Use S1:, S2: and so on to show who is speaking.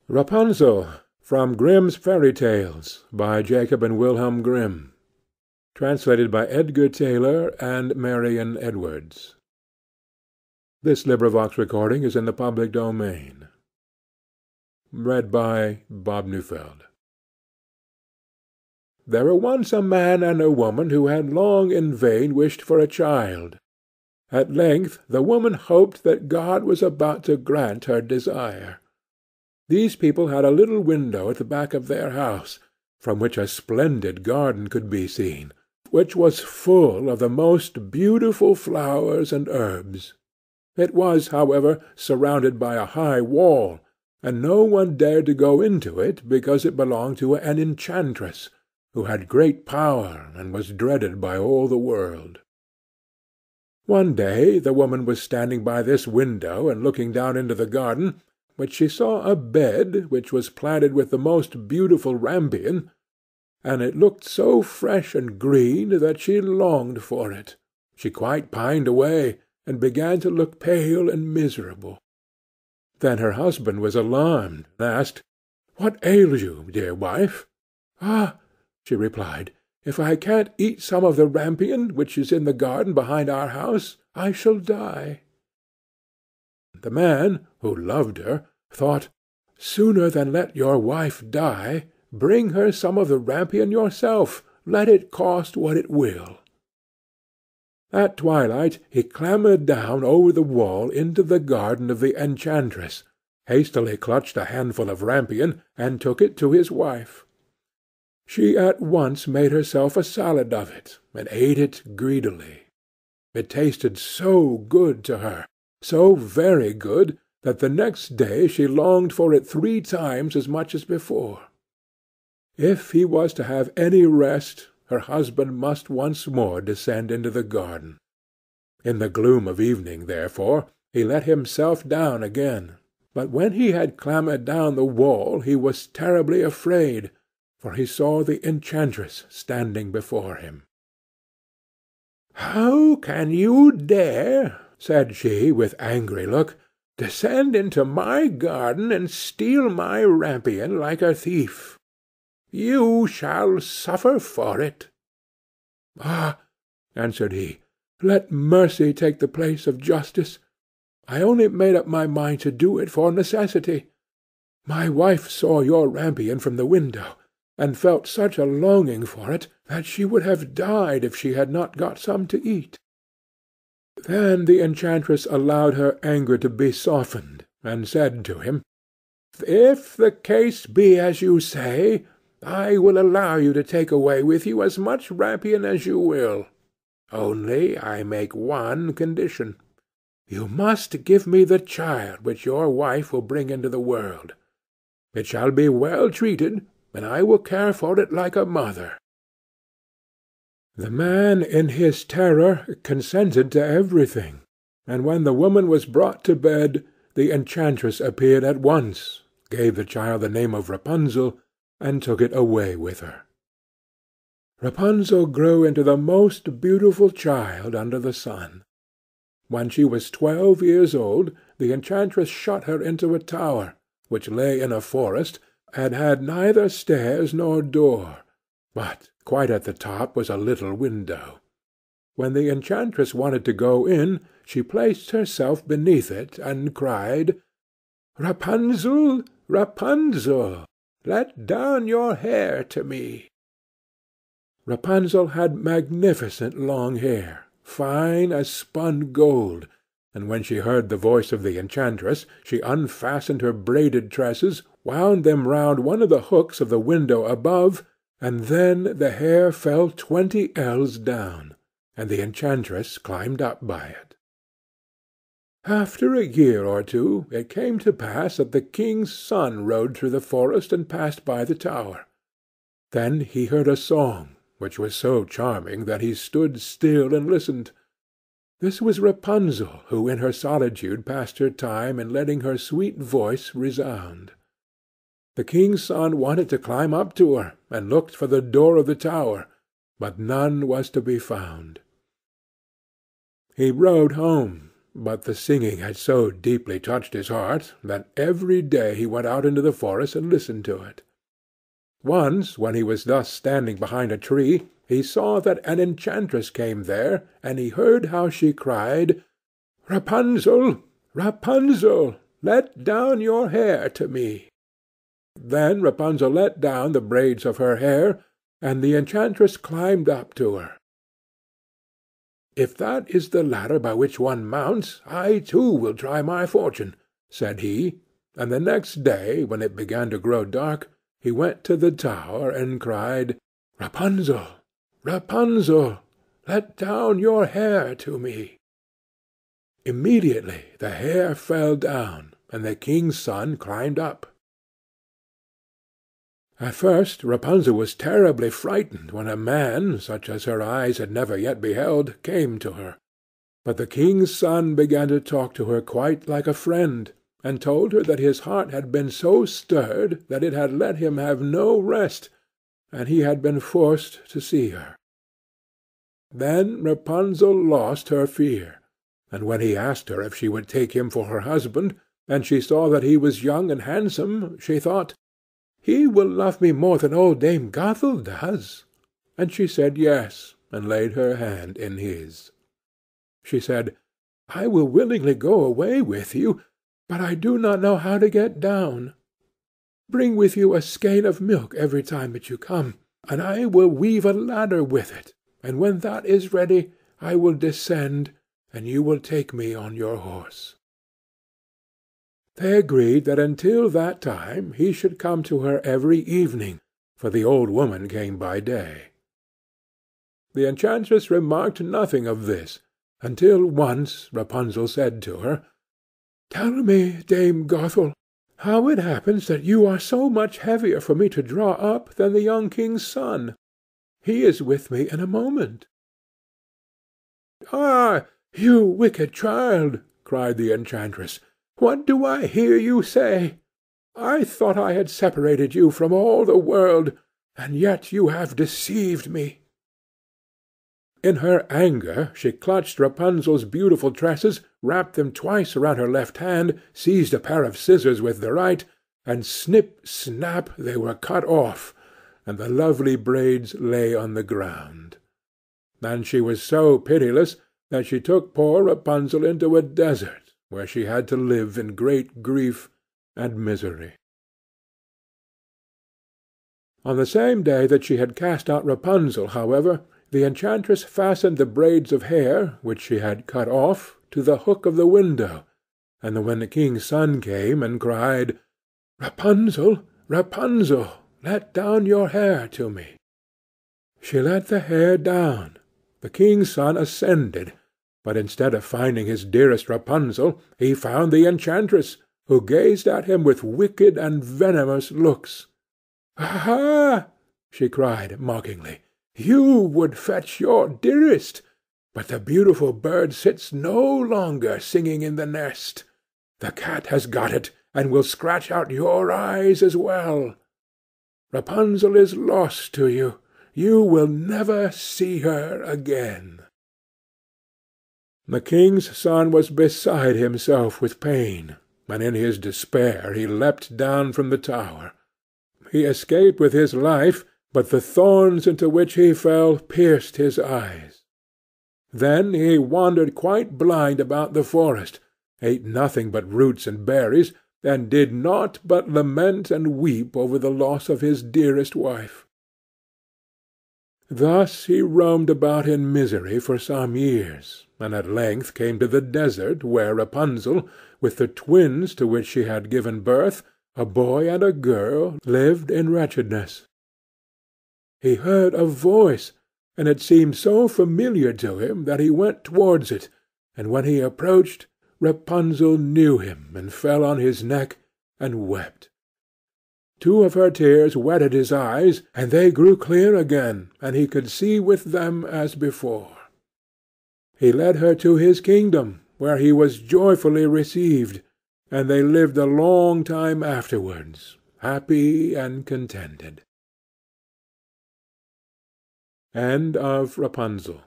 S1: Rapunzel, from Grimm's Fairy Tales, by Jacob and Wilhelm Grimm. Translated by Edgar Taylor and Marion Edwards. This recording is in the public domain. Read by Bob Neufeld. There were once a man and a woman who had long in vain wished for a child. At length the woman hoped that God was about to grant her desire. These people had a little window at the back of their house, from which a splendid garden could be seen, which was full of the most beautiful flowers and herbs. It was, however, surrounded by a high wall, and no one dared to go into it because it belonged to an enchantress, who had great power and was dreaded by all the world. One day the woman was standing by this window and looking down into the garden, but she saw a bed which was planted with the most beautiful rampion, and it looked so fresh and green that she longed for it. She quite pined away, and began to look pale and miserable. Then her husband was alarmed, and asked, "What ails you, dear wife?" "Ah," she replied, "if I can't eat some of the rampion which is in the garden behind our house, I shall die." The man, who loved her, thought, "Sooner than let your wife die, bring her some of the rampion yourself, let it cost what it will." At twilight he clambered down over the wall into the garden of the enchantress, hastily clutched a handful of rampion, and took it to his wife. She at once made herself a salad of it, and ate it greedily. It tasted so good to her, so very good, that the next day she longed for it 3 times as much as before. If he was to have any rest, her husband must once more descend into the garden. In the gloom of evening, therefore, he let himself down again, but when he had clambered down the wall he was terribly afraid, for he saw the enchantress standing before him. "How can you dare," said she with angry look, "descend into my garden and steal my rampion like a thief? You shall suffer for it." "Ah," answered he, "let mercy take the place of justice. I only made up my mind to do it for necessity. My wife saw your rampion from the window, and felt such a longing for it that she would have died if she had not got some to eat." Then the enchantress allowed her anger to be softened, and said to him, "If the case be as you say, I will allow you to take away with you as much rampion as you will. Only I make one condition. You must give me the child which your wife will bring into the world. It shall be well treated, and I will care for it like a mother." The man in his terror consented to everything, and when the woman was brought to bed, the enchantress appeared at once, gave the child the name of Rapunzel, and took it away with her. Rapunzel grew into the most beautiful child under the sun. When she was 12 years old, the enchantress shut her into a tower, which lay in a forest, and had neither stairs nor door, but quite at the top was a little window. When the enchantress wanted to go in, she placed herself beneath it, and cried, "Rapunzel, Rapunzel, let down your hair to me." Rapunzel had magnificent long hair, fine as spun gold, and when she heard the voice of the enchantress, she unfastened her braided tresses, wound them round one of the hooks of the window above, and then the hair fell 20 ells down, and the enchantress climbed up by it. After a year or two it came to pass that the king's son rode through the forest and passed by the tower. Then he heard a song, which was so charming that he stood still and listened. This was Rapunzel, who in her solitude passed her time in letting her sweet voice resound. The king's son wanted to climb up to her, and looked for the door of the tower, but none was to be found. He rode home, but the singing had so deeply touched his heart that every day he went out into the forest and listened to it. Once, when he was thus standing behind a tree, he saw that an enchantress came there, and he heard how she cried, "Rapunzel, Rapunzel, let down your hair to me." Then Rapunzel let down the braids of her hair, and the enchantress climbed up to her. "If that is the ladder by which one mounts, I too will try my fortune," said he, and the next day, when it began to grow dark, he went to the tower and cried, "Rapunzel, Rapunzel, let down your hair to me." Immediately the hair fell down, and the king's son climbed up. At first Rapunzel was terribly frightened when a man, such as her eyes had never yet beheld, came to her. But the king's son began to talk to her quite like a friend, and told her that his heart had been so stirred that it had let him have no rest, and he had been forced to see her. Then Rapunzel lost her fear, and when he asked her if she would take him for her husband, and she saw that he was young and handsome, she thought, "He will love me more than old Dame Grethel does." And she said yes, and laid her hand in his. She said, "I will willingly go away with you, but I do not know how to get down. Bring with you a skein of milk every time that you come, and I will weave a ladder with it, and when that is ready I will descend, and you will take me on your horse." They agreed that until that time he should come to her every evening, for the old woman came by day. The enchantress remarked nothing of this, until once Rapunzel said to her, "Tell me, Dame Grethel, how it happens that you are so much heavier for me to draw up than the young king's son. He is with me in a moment." "Ah, you wicked child!" cried the enchantress. "What do I hear you say? I thought I had separated you from all the world, and yet you have deceived me." In her anger she clutched Rapunzel's beautiful tresses, wrapped them twice around her left hand, seized a pair of scissors with the right, and snip, snap, they were cut off, and the lovely braids lay on the ground. And she was so pitiless that she took poor Rapunzel into a desert, where she had to live in great grief and misery. On the same day that she had cast out Rapunzel, however, the enchantress fastened the braids of hair, which she had cut off, to the hook of the window, and when the king's son came and cried, "Rapunzel, Rapunzel, let down your hair to me," she let the hair down. The king's son ascended, but instead of finding his dearest Rapunzel, he found the enchantress, who gazed at him with wicked and venomous looks. "Aha!" she cried mockingly. "You would fetch your dearest, but the beautiful bird sits no longer singing in the nest. The cat has got it, and will scratch out your eyes as well. Rapunzel is lost to you. You will never see her again." The king's son was beside himself with pain, and in his despair he leapt down from the tower. He escaped with his life, but the thorns into which he fell pierced his eyes. Then he wandered quite blind about the forest, ate nothing but roots and berries, and did naught but lament and weep over the loss of his dearest wife. Thus he roamed about in misery for some years, and at length came to the desert where Rapunzel, with the twins to which she had given birth, a boy and a girl, lived in wretchedness. He heard a voice, and it seemed so familiar to him that he went towards it, and when he approached, Rapunzel knew him, and fell on his neck and wept. Two of her tears wetted his eyes, and they grew clear again, and he could see with them as before. He led her to his kingdom, where he was joyfully received, and they lived a long time afterwards, happy and contented. End of Rapunzel.